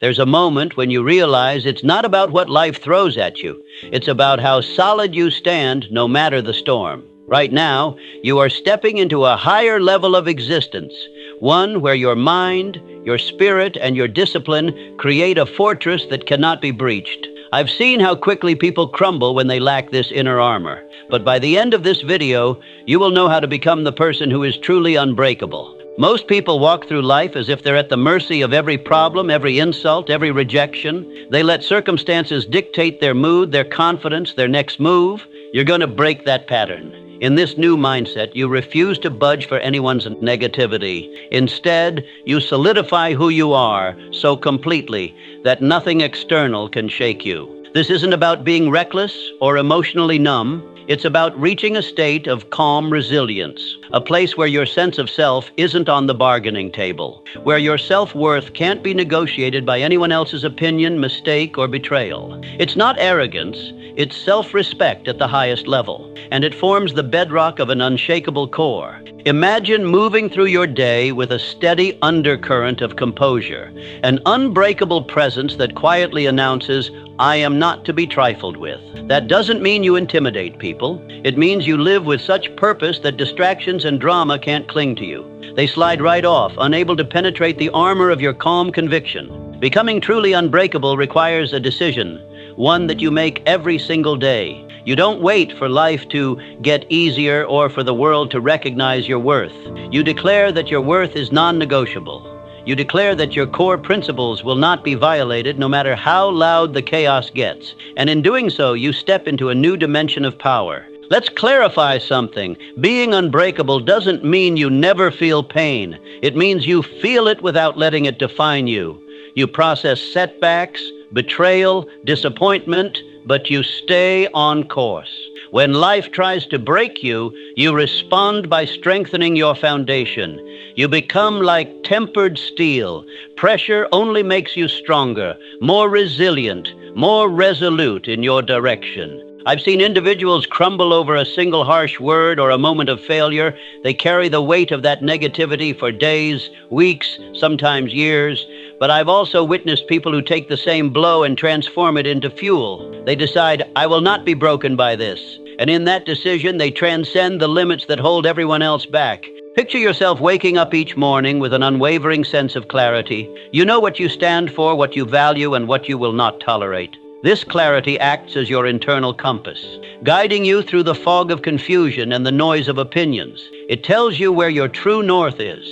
There's a moment when you realize it's not about what life throws at you. It's about how solid you stand no matter the storm. Right now, you are stepping into a higher level of existence, one where your mind, your spirit, and your discipline create a fortress that cannot be breached. I've seen how quickly people crumble when they lack this inner armor. But by the end of this video, you will know how to become the person who is truly unbreakable. Most people walk through life as if they're at the mercy of every problem, every insult, every rejection. They let circumstances dictate their mood, their confidence, their next move. You're going to break that pattern. In this new mindset, you refuse to budge for anyone's negativity. Instead, you solidify who you are so completely that nothing external can shake you. This isn't about being reckless or emotionally numb. It's about reaching a state of calm resilience, a place where your sense of self isn't on the bargaining table, where your self-worth can't be negotiated by anyone else's opinion, mistake, or betrayal. It's not arrogance, it's self-respect at the highest level, and it forms the bedrock of an unshakable core. Imagine moving through your day with a steady undercurrent of composure, an unbreakable presence that quietly announces, "I am not to be trifled with." That doesn't mean you intimidate people. It means you live with such purpose that distractions and drama can't cling to you. They slide right off, unable to penetrate the armor of your calm conviction. Becoming truly unbreakable requires a decision, one that you make every single day. You don't wait for life to get easier or for the world to recognize your worth. You declare that your worth is non-negotiable. You declare that your core principles will not be violated no matter how loud the chaos gets. And in doing so, you step into a new dimension of power. Let's clarify something. Being unbreakable doesn't mean you never feel pain. It means you feel it without letting it define you. You process setbacks, betrayal, disappointment, but you stay on course. When life tries to break you, you respond by strengthening your foundation. You become like tempered steel. Pressure only makes you stronger, more resilient, more resolute in your direction. I've seen individuals crumble over a single harsh word or a moment of failure. They carry the weight of that negativity for days, weeks, sometimes years. But I've also witnessed people who take the same blow and transform it into fuel. They decide, "I will not be broken by this." And in that decision, they transcend the limits that hold everyone else back. Picture yourself waking up each morning with an unwavering sense of clarity. You know what you stand for, what you value, and what you will not tolerate. This clarity acts as your internal compass, guiding you through the fog of confusion and the noise of opinions. It tells you where your true north is,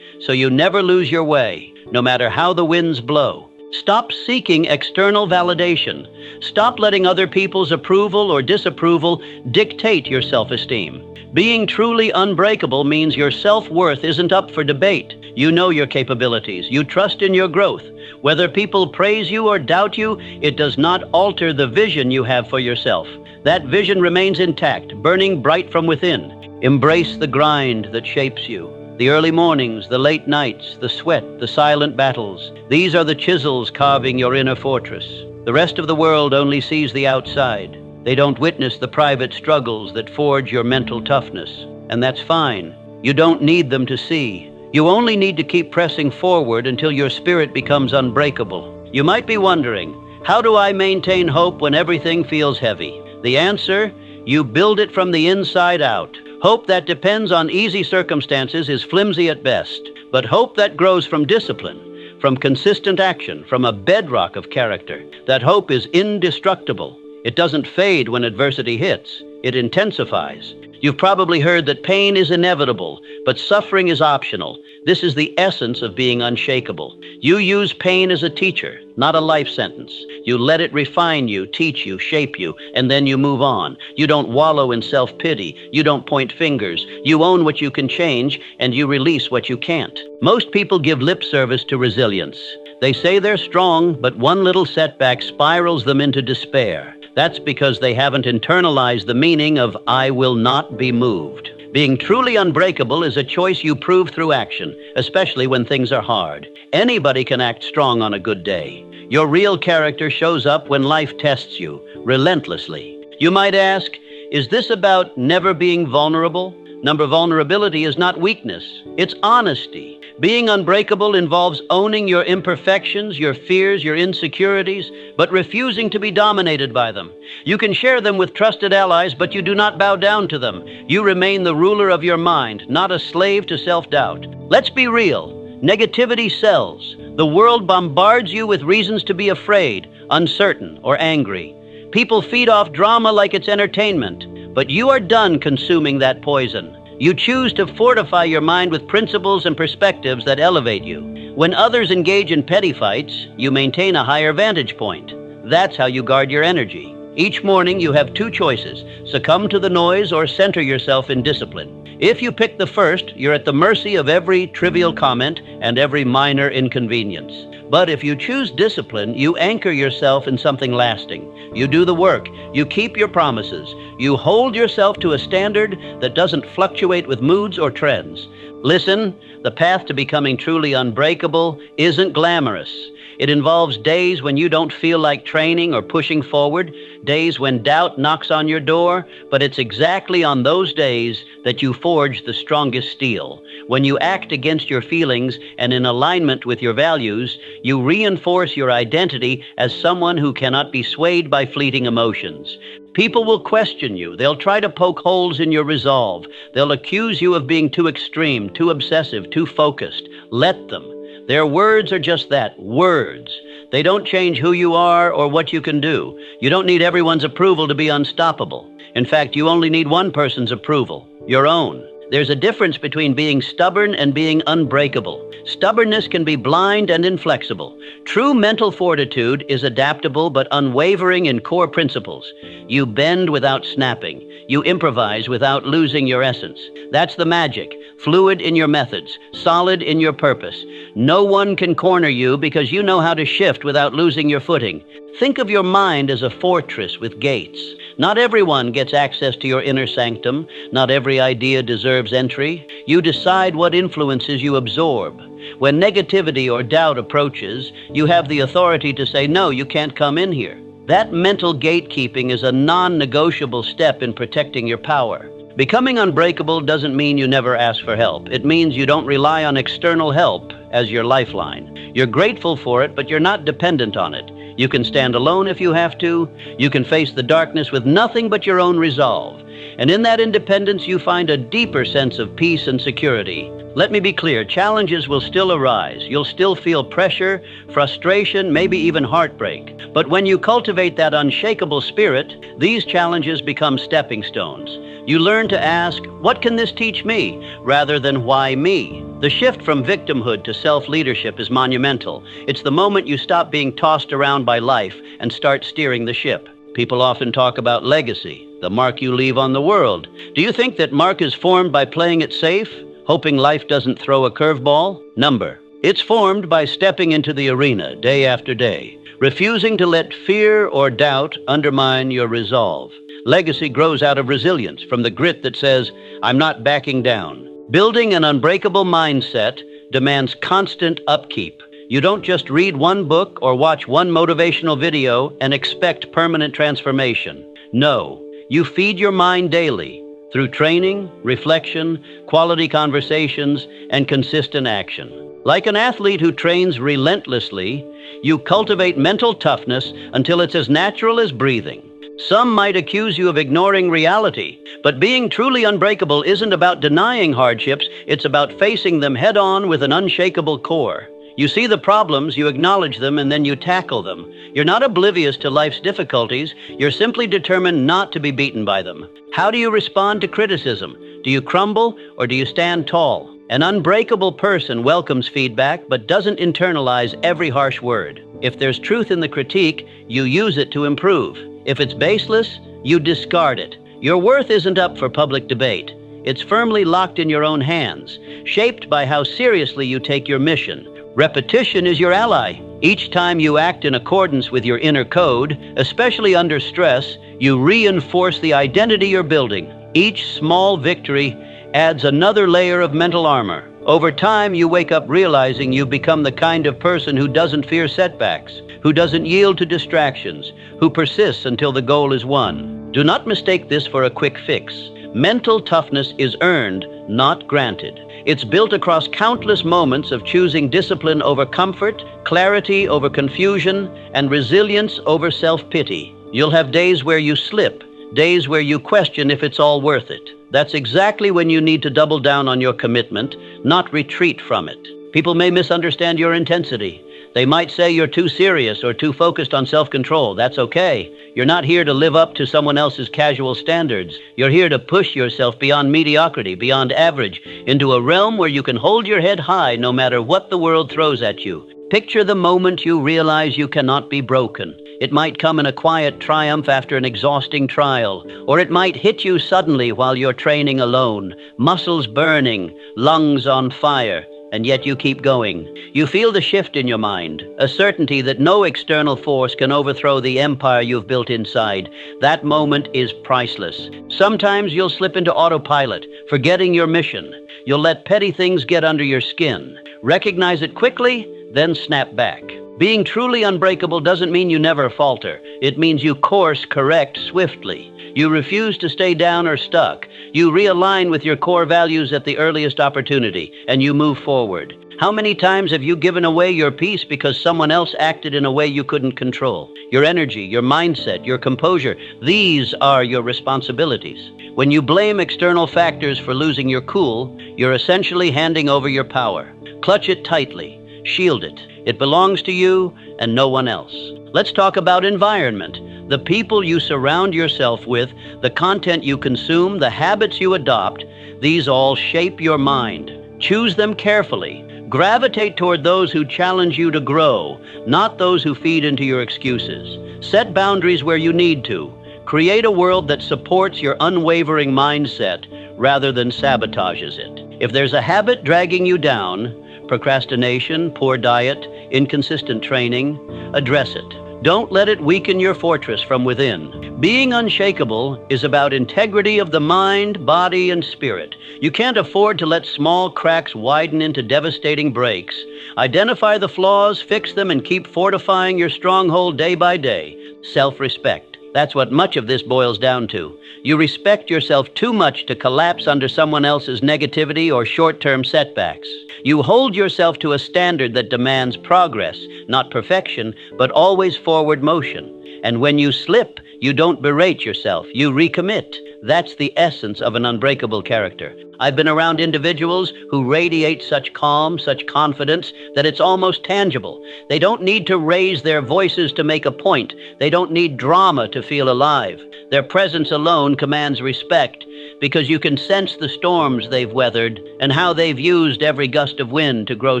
so you never lose your way, no matter how the winds blow. Stop seeking external validation. Stop letting other people's approval or disapproval dictate your self-esteem. Being truly unbreakable means your self-worth isn't up for debate. You know your capabilities. You trust in your growth. Whether people praise you or doubt you, it does not alter the vision you have for yourself. That vision remains intact, burning bright from within. Embrace the grind that shapes you. The early mornings, the late nights, the sweat, the silent battles. These are the chisels carving your inner fortress. The rest of the world only sees the outside. They don't witness the private struggles that forge your mental toughness. And that's fine. You don't need them to see. You only need to keep pressing forward until your spirit becomes unbreakable. You might be wondering, how do I maintain hope when everything feels heavy? The answer, you build it from the inside out. Hope that depends on easy circumstances is flimsy at best, but hope that grows from discipline, from consistent action, from a bedrock of character, that hope is indestructible. It doesn't fade when adversity hits. It intensifies. You've probably heard that pain is inevitable, but suffering is optional. This is the essence of being unshakable. You use pain as a teacher, not a life sentence. You let it refine you, teach you, shape you, and then you move on. You don't wallow in self-pity. You don't point fingers. You own what you can change, and you release what you can't. Most people give lip service to resilience. They say they're strong, but one little setback spirals them into despair. That's because they haven't internalized the meaning of "I will not be moved." Being truly unbreakable is a choice you prove through action, especially when things are hard. Anybody can act strong on a good day. Your real character shows up when life tests you, relentlessly. You might ask, is this about never being vulnerable? Vulnerability is not weakness, it's honesty. Being unbreakable involves owning your imperfections, your fears, your insecurities, but refusing to be dominated by them. You can share them with trusted allies, but you do not bow down to them. You remain the ruler of your mind, not a slave to self-doubt. Let's be real. Negativity sells. The world bombards you with reasons to be afraid, uncertain, or angry. People feed off drama like it's entertainment, but you are done consuming that poison. You choose to fortify your mind with principles and perspectives that elevate you. When others engage in petty fights, you maintain a higher vantage point. That's how you guard your energy. Each morning you have two choices: succumb to the noise or center yourself in discipline. If you pick the first, you're at the mercy of every trivial comment and every minor inconvenience. But if you choose discipline, you anchor yourself in something lasting. You do the work. You keep your promises. You hold yourself to a standard that doesn't fluctuate with moods or trends. Listen, the path to becoming truly unbreakable isn't glamorous. It involves days when you don't feel like training or pushing forward, days when doubt knocks on your door, but it's exactly on those days that you forge the strongest steel. When you act against your feelings and in alignment with your values, you reinforce your identity as someone who cannot be swayed by fleeting emotions. People will question you. They'll try to poke holes in your resolve. They'll accuse you of being too extreme, too obsessive, too focused. Let them. Their words are just that, words. They don't change who you are or what you can do. You don't need everyone's approval to be unstoppable. In fact, you only need one person's approval, your own. There's a difference between being stubborn and being unbreakable. Stubbornness can be blind and inflexible. True mental fortitude is adaptable but unwavering in core principles. You bend without snapping. You improvise without losing your essence. That's the magic. Fluid in your methods, solid in your purpose. No one can corner you because you know how to shift without losing your footing. Think of your mind as a fortress with gates. Not everyone gets access to your inner sanctum. Not every idea deserves entry. You decide what influences you absorb. When negativity or doubt approaches, you have the authority to say, no, you can't come in here. That mental gatekeeping is a non-negotiable step in protecting your power. Becoming unbreakable doesn't mean you never ask for help. It means you don't rely on external help as your lifeline. You're grateful for it, but you're not dependent on it. You can stand alone if you have to. You can face the darkness with nothing but your own resolve. And in that independence, you find a deeper sense of peace and security. Let me be clear, challenges will still arise. You'll still feel pressure, frustration, maybe even heartbreak. But when you cultivate that unshakable spirit, these challenges become stepping stones. You learn to ask, what can this teach me, rather than why me? The shift from victimhood to self-leadership is monumental. It's the moment you stop being tossed around by life and start steering the ship. People often talk about legacy, the mark you leave on the world. Do you think that mark is formed by playing it safe, hoping life doesn't throw a curveball? Number. It's formed by stepping into the arena day after day, refusing to let fear or doubt undermine your resolve. Legacy grows out of resilience, from the grit that says, I'm not backing down. Building an unbreakable mindset demands constant upkeep. You don't just read one book or watch one motivational video and expect permanent transformation. No, you feed your mind daily through training, reflection, quality conversations, and consistent action. Like an athlete who trains relentlessly, you cultivate mental toughness until it's as natural as breathing. Some might accuse you of ignoring reality, but being truly unbreakable isn't about denying hardships, it's about facing them head-on with an unshakable core. You see the problems, you acknowledge them, and then you tackle them. You're not oblivious to life's difficulties, you're simply determined not to be beaten by them. How do you respond to criticism? Do you crumble, or do you stand tall? An unbreakable person welcomes feedback, but doesn't internalize every harsh word. If there's truth in the critique, you use it to improve. If it's baseless, you discard it. Your worth isn't up for public debate. It's firmly locked in your own hands, shaped by how seriously you take your mission. Repetition is your ally. Each time you act in accordance with your inner code, especially under stress, you reinforce the identity you're building. Each small victory adds another layer of mental armor. Over time, you wake up realizing you've become the kind of person who doesn't fear setbacks, who doesn't yield to distractions, who persists until the goal is won. Do not mistake this for a quick fix. Mental toughness is earned, not granted. It's built across countless moments of choosing discipline over comfort, clarity over confusion, and resilience over self-pity. You'll have days where you slip, days where you question if it's all worth it. That's exactly when you need to double down on your commitment, not retreat from it. People may misunderstand your intensity. They might say you're too serious or too focused on self-control. That's okay. You're not here to live up to someone else's casual standards. You're here to push yourself beyond mediocrity, beyond average, into a realm where you can hold your head high no matter what the world throws at you. Picture the moment you realize you cannot be broken. It might come in a quiet triumph after an exhausting trial, or it might hit you suddenly while you're training alone, muscles burning, lungs on fire. And yet you keep going. You feel the shift in your mind, a certainty that no external force can overthrow the empire you've built inside. That moment is priceless. Sometimes you'll slip into autopilot, forgetting your mission. You'll let petty things get under your skin. Recognize it quickly, then snap back. Being truly unbreakable doesn't mean you never falter. It means you course correct swiftly. You refuse to stay down or stuck. You realign with your core values at the earliest opportunity, and you move forward. How many times have you given away your peace because someone else acted in a way you couldn't control? Your energy, your mindset, your composure, these are your responsibilities. When you blame external factors for losing your cool, you're essentially handing over your power. Clutch it tightly. Shield it. It belongs to you and no one else. Let's talk about environment. The people you surround yourself with, the content you consume, the habits you adopt, these all shape your mind. Choose them carefully. Gravitate toward those who challenge you to grow, not those who feed into your excuses. Set boundaries where you need to. Create a world that supports your unwavering mindset rather than sabotages it. If there's a habit dragging you down, procrastination, poor diet, inconsistent training, address it. Don't let it weaken your fortress from within. Being unshakable is about integrity of the mind, body, and spirit. You can't afford to let small cracks widen into devastating breaks. Identify the flaws, fix them, and keep fortifying your stronghold day by day. Self-respect. That's what much of this boils down to. You respect yourself too much to collapse under someone else's negativity or short-term setbacks. You hold yourself to a standard that demands progress, not perfection, but always forward motion. And when you slip, you don't berate yourself, you recommit. That's the essence of an unbreakable character. I've been around individuals who radiate such calm, such confidence, that it's almost tangible. They don't need to raise their voices to make a point. They don't need drama to feel alive. Their presence alone commands respect, because you can sense the storms they've weathered and how they've used every gust of wind to grow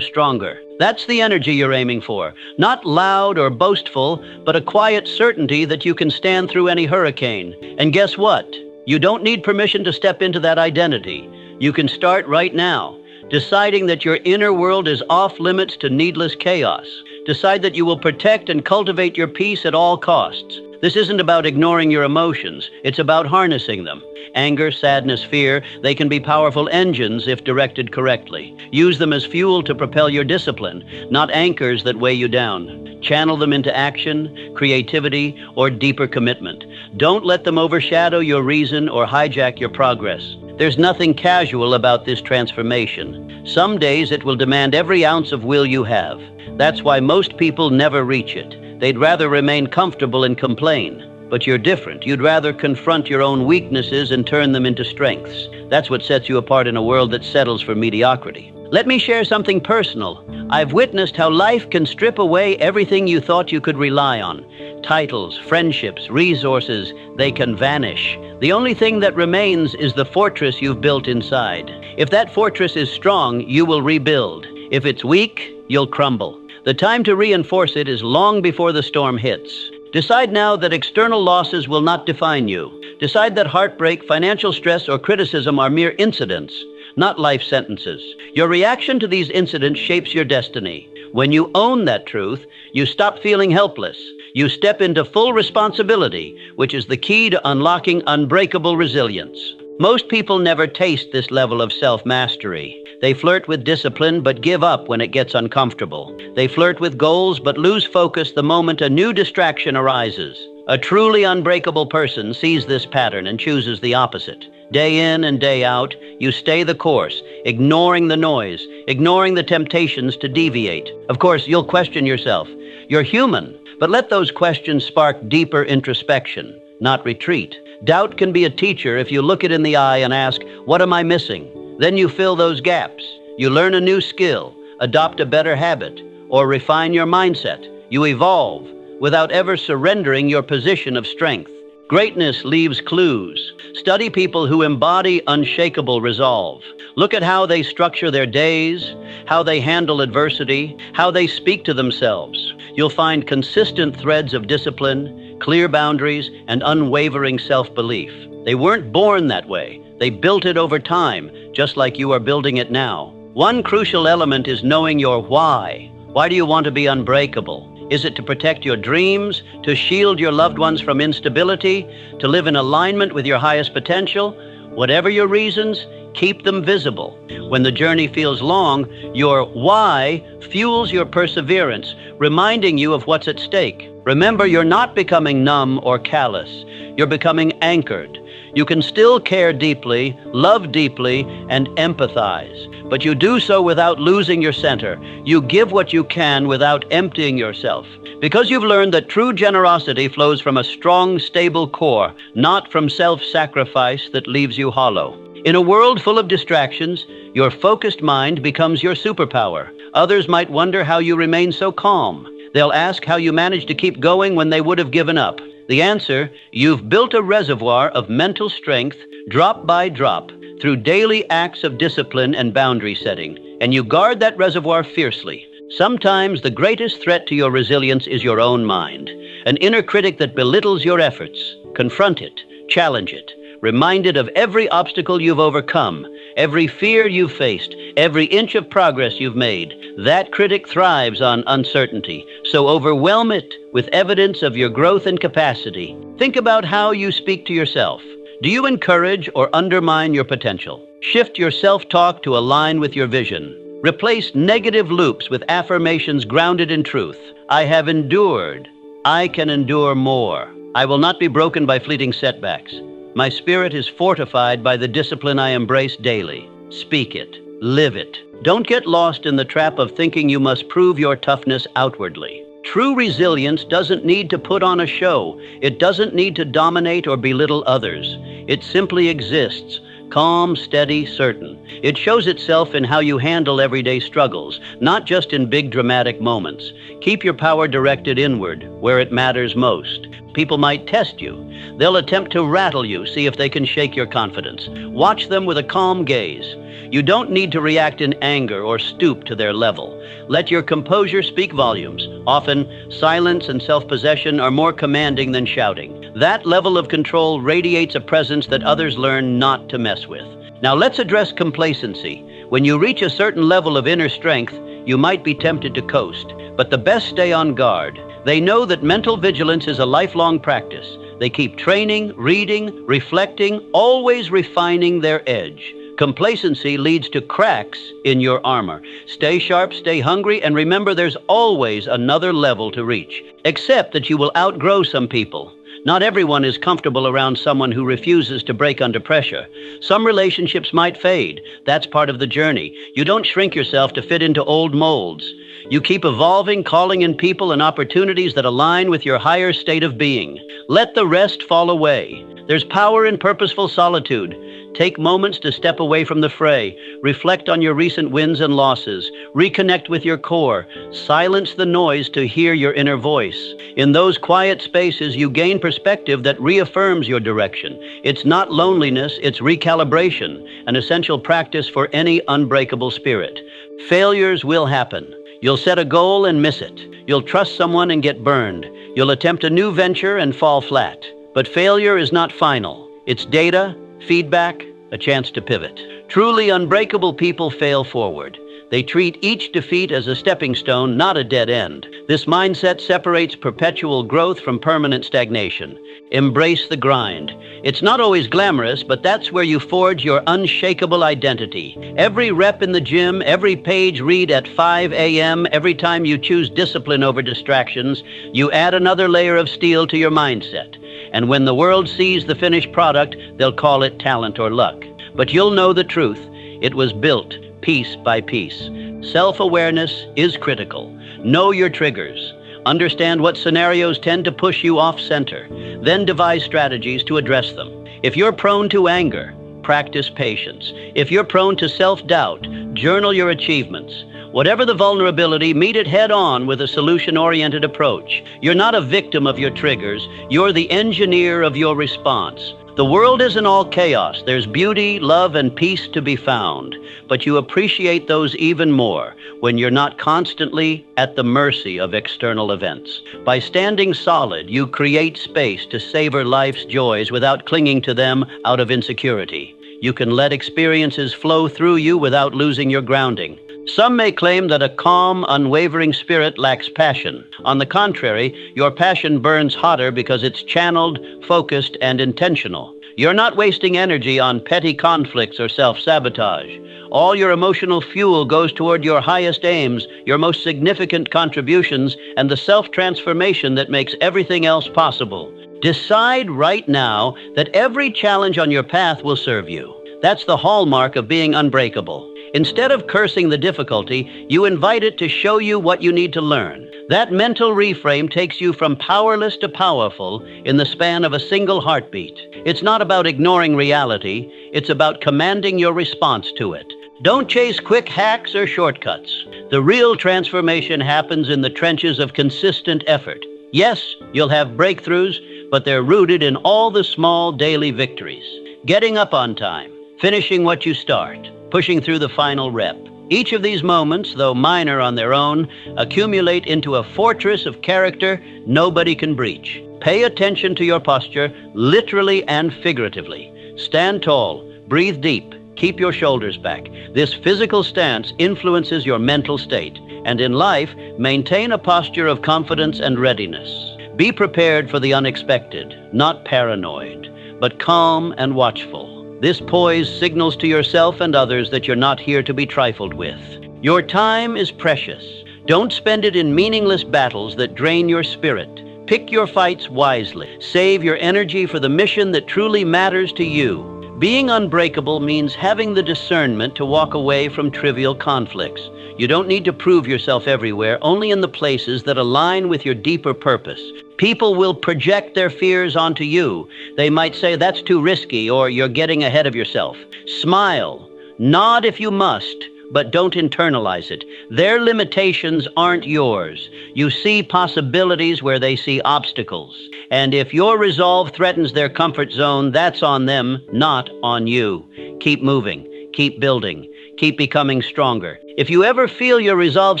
stronger. That's the energy you're aiming for. Not loud or boastful, but a quiet certainty that you can stand through any hurricane. And guess what? You don't need permission to step into that identity. You can start right now, deciding that your inner world is off limits to needless chaos. Decide that you will protect and cultivate your peace at all costs. This isn't about ignoring your emotions. It's about harnessing them. Anger, sadness, fear, they can be powerful engines if directed correctly. Use them as fuel to propel your discipline, not anchors that weigh you down. Channel them into action, creativity, or deeper commitment. Don't let them overshadow your reason or hijack your progress. There's nothing casual about this transformation. Some days it will demand every ounce of will you have. That's why most people never reach it. They'd rather remain comfortable and complain. But you're different. You'd rather confront your own weaknesses and turn them into strengths. That's what sets you apart in a world that settles for mediocrity. Let me share something personal. I've witnessed how life can strip away everything you thought you could rely on. Titles, friendships, resources, they can vanish. The only thing that remains is the fortress you've built inside. If that fortress is strong, you will rebuild. If it's weak, you'll crumble. The time to reinforce it is long before the storm hits. Decide now that external losses will not define you. Decide that heartbreak, financial stress, or criticism are mere incidents, not life sentences. Your reaction to these incidents shapes your destiny. When you own that truth, you stop feeling helpless. You step into full responsibility, which is the key to unlocking unbreakable resilience. Most people never taste this level of self-mastery. They flirt with discipline but give up when it gets uncomfortable. They flirt with goals but lose focus the moment a new distraction arises. A truly unbreakable person sees this pattern and chooses the opposite. Day in and day out, you stay the course, ignoring the noise, ignoring the temptations to deviate. Of course, you'll question yourself. You're human, but let those questions spark deeper introspection, not retreat. Doubt can be a teacher if you look it in the eye and ask, "What am I missing?" Then you fill those gaps. You learn a new skill, adopt a better habit, or refine your mindset. You evolve without ever surrendering your position of strength. Greatness leaves clues. Study people who embody unshakable resolve. Look at how they structure their days, how they handle adversity, how they speak to themselves. You'll find consistent threads of discipline, clear boundaries, and unwavering self-belief. They weren't born that way. They built it over time, just like you are building it now. One crucial element is knowing your why. Why do you want to be unbreakable? Is it to protect your dreams, to shield your loved ones from instability, to live in alignment with your highest potential? Whatever your reasons, keep them visible. When the journey feels long, your why fuels your perseverance, reminding you of what's at stake. Remember, you're not becoming numb or callous. You're becoming anchored. You can still care deeply, love deeply, and empathize, but you do so without losing your center. You give what you can without emptying yourself, because you've learned that true generosity flows from a strong, stable core, not from self-sacrifice that leaves you hollow. In a world full of distractions, your focused mind becomes your superpower. Others might wonder how you remain so calm. They'll ask how you manage to keep going when they would have given up. The answer: you've built a reservoir of mental strength, drop by drop, through daily acts of discipline and boundary setting, and you guard that reservoir fiercely. Sometimes the greatest threat to your resilience is your own mind, an inner critic that belittles your efforts. Confront it, challenge it, remind it of every obstacle you've overcome, every fear you've faced, every inch of progress you've made. That critic thrives on uncertainty, so overwhelm it with evidence of your growth and capacity. Think about how you speak to yourself. Do you encourage or undermine your potential? Shift your self-talk to align with your vision. Replace negative loops with affirmations grounded in truth. I have endured. I can endure more. I will not be broken by fleeting setbacks. My spirit is fortified by the discipline I embrace daily. Speak it. Live it. Don't get lost in the trap of thinking you must prove your toughness outwardly. True resilience doesn't need to put on a show. It doesn't need to dominate or belittle others. It simply exists, calm, steady, certain. It shows itself in how you handle everyday struggles, not just in big dramatic moments. Keep your power directed inward, where it matters most. People might test you. They'll attempt to rattle you, see if they can shake your confidence. Watch them with a calm gaze. You don't need to react in anger or stoop to their level. Let your composure speak volumes. Often, silence and self-possession are more commanding than shouting. That level of control radiates a presence that others learn not to mess with. Now let's address complacency. When you reach a certain level of inner strength, you might be tempted to coast, but the best stay on guard. They know that mental vigilance is a lifelong practice. They keep training, reading, reflecting, always refining their edge. Complacency leads to cracks in your armor. Stay sharp, stay hungry, and remember there's always another level to reach. Accept that you will outgrow some people. Not everyone is comfortable around someone who refuses to break under pressure. Some relationships might fade. That's part of the journey. You don't shrink yourself to fit into old molds. You keep evolving, calling in people and opportunities that align with your higher state of being. Let the rest fall away. There's power in purposeful solitude. Take moments to step away from the fray. Reflect on your recent wins and losses. Reconnect with your core. Silence the noise to hear your inner voice. In those quiet spaces, you gain perspective that reaffirms your direction. It's not loneliness, it's recalibration, an essential practice for any unbreakable spirit. Failures will happen. You'll set a goal and miss it. You'll trust someone and get burned. You'll attempt a new venture and fall flat. But failure is not final. It's data, feedback, a chance to pivot. Truly unbreakable people fail forward. They treat each defeat as a stepping stone, not a dead end. This mindset separates perpetual growth from permanent stagnation. Embrace the grind. It's not always glamorous, but that's where you forge your unshakable identity. Every rep in the gym, every page read at 5 a.m., every time you choose discipline over distractions, you add another layer of steel to your mindset. And when the world sees the finished product, they'll call it talent or luck. But you'll know the truth. It was built piece by piece. Self-awareness is critical. Know your triggers. Understand what scenarios tend to push you off-center. Then devise strategies to address them. If you're prone to anger, practice patience. If you're prone to self-doubt, journal your achievements. Whatever the vulnerability, meet it head-on with a solution-oriented approach. You're not a victim of your triggers. You're the engineer of your response. The world isn't all chaos. There's beauty, love, and peace to be found. But you appreciate those even more when you're not constantly at the mercy of external events. By standing solid, you create space to savor life's joys without clinging to them out of insecurity. You can let experiences flow through you without losing your grounding. Some may claim that a calm, unwavering spirit lacks passion. On the contrary, your passion burns hotter because it's channeled, focused, and intentional. You're not wasting energy on petty conflicts or self-sabotage. All your emotional fuel goes toward your highest aims, your most significant contributions, and the self-transformation that makes everything else possible. Decide right now that every challenge on your path will serve you. That's the hallmark of being unbreakable. Instead of cursing the difficulty, you invite it to show you what you need to learn. That mental reframe takes you from powerless to powerful in the span of a single heartbeat. It's not about ignoring reality, it's about commanding your response to it. Don't chase quick hacks or shortcuts. The real transformation happens in the trenches of consistent effort. Yes, you'll have breakthroughs, but they're rooted in all the small daily victories. Getting up on time, finishing what you start, pushing through the final rep. Each of these moments, though minor on their own, accumulate into a fortress of character nobody can breach. Pay attention to your posture, literally and figuratively. Stand tall, breathe deep, keep your shoulders back. This physical stance influences your mental state. And in life, maintain a posture of confidence and readiness. Be prepared for the unexpected, not paranoid, but calm and watchful. This poise signals to yourself and others that you're not here to be trifled with. Your time is precious. Don't spend it in meaningless battles that drain your spirit. Pick your fights wisely. Save your energy for the mission that truly matters to you. Being unbreakable means having the discernment to walk away from trivial conflicts. You don't need to prove yourself everywhere, only in the places that align with your deeper purpose. People will project their fears onto you. They might say that's too risky or you're getting ahead of yourself. Smile. Nod if you must, but don't internalize it. Their limitations aren't yours. You see possibilities where they see obstacles. And if your resolve threatens their comfort zone, that's on them, not on you. Keep moving. Keep building. Keep becoming stronger. If you ever feel your resolve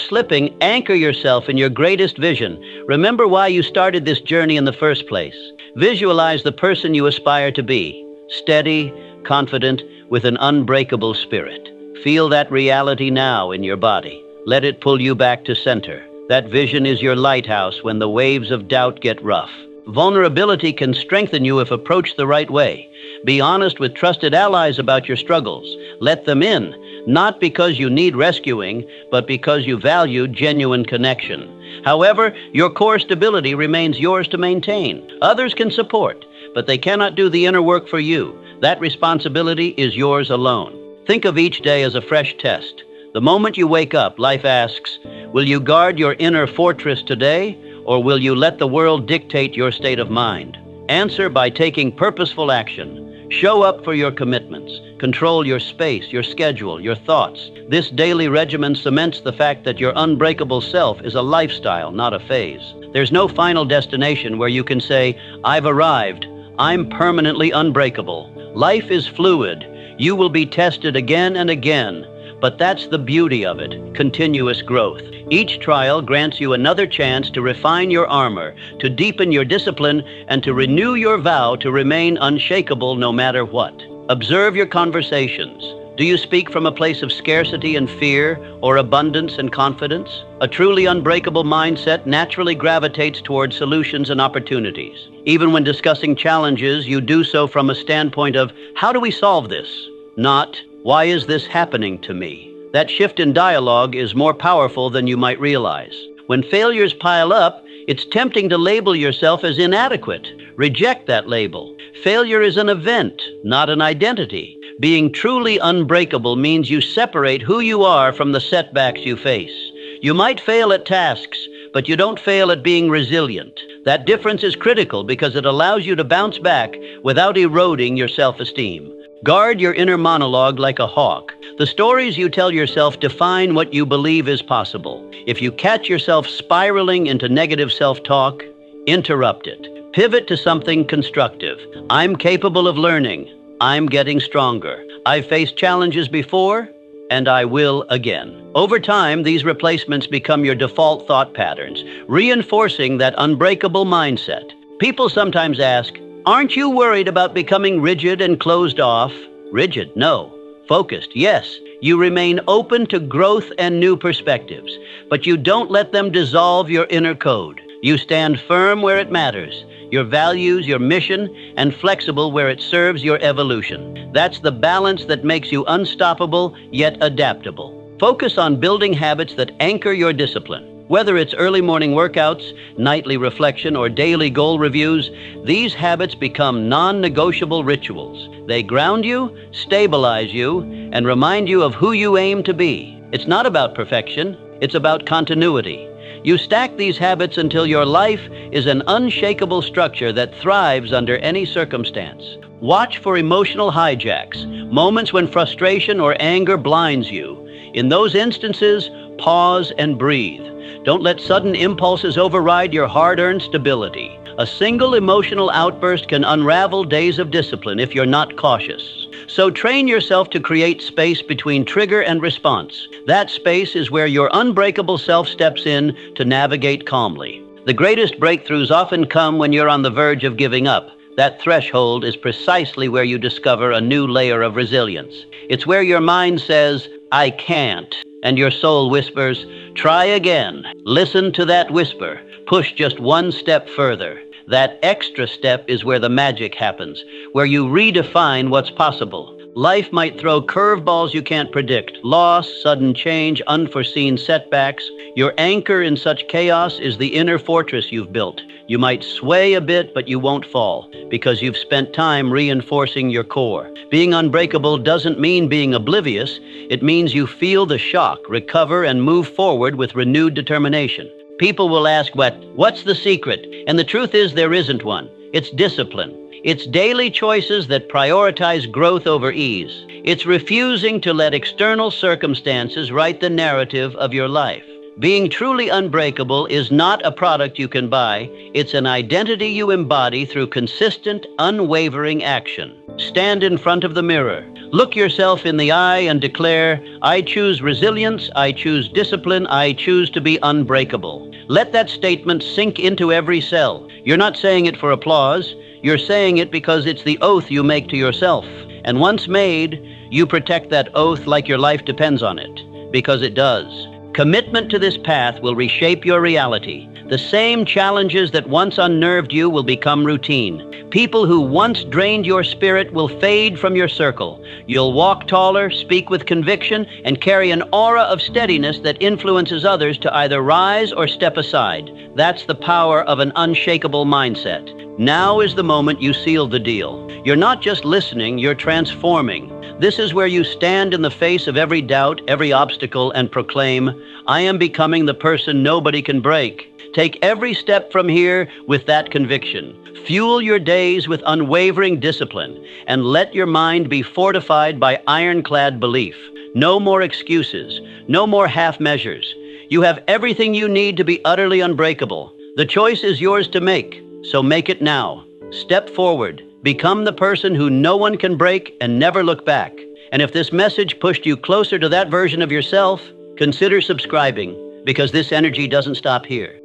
slipping, anchor yourself in your greatest vision. Remember why you started this journey in the first place. Visualize the person you aspire to be. Steady, confident, with an unbreakable spirit. Feel that reality now in your body. Let it pull you back to center. That vision is your lighthouse when the waves of doubt get rough. Vulnerability can strengthen you if approached the right way. Be honest with trusted allies about your struggles. Let them in, not because you need rescuing, but because you value genuine connection. However, your core stability remains yours to maintain. Others can support, but they cannot do the inner work for you. That responsibility is yours alone. Think of each day as a fresh test. The moment you wake up, life asks, will you guard your inner fortress today, or will you let the world dictate your state of mind? Answer by taking purposeful action. Show up for your commitments. Control your space, your schedule, your thoughts. This daily regimen cements the fact that your unbreakable self is a lifestyle, not a phase. There's no final destination where you can say, I've arrived. I'm permanently unbreakable. Life is fluid. You will be tested again and again. But that's the beauty of it, continuous growth. Each trial grants you another chance to refine your armor, to deepen your discipline, and to renew your vow to remain unshakable no matter what. Observe your conversations. Do you speak from a place of scarcity and fear, or abundance and confidence? A truly unbreakable mindset naturally gravitates towards solutions and opportunities. Even when discussing challenges, you do so from a standpoint of, how do we solve this? Not, why is this happening to me? That shift in dialogue is more powerful than you might realize. When failures pile up, it's tempting to label yourself as inadequate. Reject that label. Failure is an event, not an identity. Being truly unbreakable means you separate who you are from the setbacks you face. You might fail at tasks, but you don't fail at being resilient. That difference is critical because it allows you to bounce back without eroding your self-esteem. Guard your inner monologue like a hawk. The stories you tell yourself define what you believe is possible. If you catch yourself spiraling into negative self-talk, interrupt it. Pivot to something constructive. I'm capable of learning. I'm getting stronger. I've faced challenges before, and I will again. Over time, these replacements become your default thought patterns, reinforcing that unbreakable mindset. People sometimes ask, aren't you worried about becoming rigid and closed off? Rigid, no. Focused, yes. You remain open to growth and new perspectives, but you don't let them dissolve your inner code. You stand firm where it matters, your values, your mission, and flexible where it serves your evolution. That's the balance that makes you unstoppable, yet adaptable. Focus on building habits that anchor your discipline. Whether it's early morning workouts, nightly reflection, or daily goal reviews, these habits become non-negotiable rituals. They ground you, stabilize you, and remind you of who you aim to be. It's not about perfection, it's about continuity. You stack these habits until your life is an unshakable structure that thrives under any circumstance. Watch for emotional hijacks, moments when frustration or anger blinds you. In those instances, pause and breathe. Don't let sudden impulses override your hard-earned stability. A single emotional outburst can unravel days of discipline if you're not cautious. So train yourself to create space between trigger and response. That space is where your unbreakable self steps in to navigate calmly. The greatest breakthroughs often come when you're on the verge of giving up. That threshold is precisely where you discover a new layer of resilience. It's where your mind says, I can't, and your soul whispers, try again. Listen to that whisper. Push just one step further. That extra step is where the magic happens, where you redefine what's possible. Life might throw curveballs you can't predict, loss, sudden change, unforeseen setbacks. Your anchor in such chaos is the inner fortress you've built. You might sway a bit, but you won't fall, because you've spent time reinforcing your core. Being unbreakable doesn't mean being oblivious. It means you feel the shock, recover, and move forward with renewed determination. People will ask, what's the secret? And the truth is there isn't one. It's discipline. It's daily choices that prioritize growth over ease. It's refusing to let external circumstances write the narrative of your life. Being truly unbreakable is not a product you can buy. It's an identity you embody through consistent, unwavering action. Stand in front of the mirror. Look yourself in the eye and declare, I choose resilience, I choose discipline, I choose to be unbreakable. Let that statement sink into every cell. You're not saying it for applause. You're saying it because it's the oath you make to yourself. And once made, you protect that oath like your life depends on it, because it does. Commitment to this path will reshape your reality. The same challenges that once unnerved you will become routine. People who once drained your spirit will fade from your circle. You'll walk taller, speak with conviction, and carry an aura of steadiness that influences others to either rise or step aside. That's the power of an unshakable mindset. Now is the moment you seal the deal. You're not just listening, you're transforming. This is where you stand in the face of every doubt, every obstacle, and proclaim, I am becoming the person nobody can break. Take every step from here with that conviction. Fuel your days with unwavering discipline, and let your mind be fortified by ironclad belief. No more excuses, no more half measures. You have everything you need to be utterly unbreakable. The choice is yours to make, so make it now. Step forward. Become the person who no one can break and never look back. And if this message pushed you closer to that version of yourself, consider subscribing, because this energy doesn't stop here.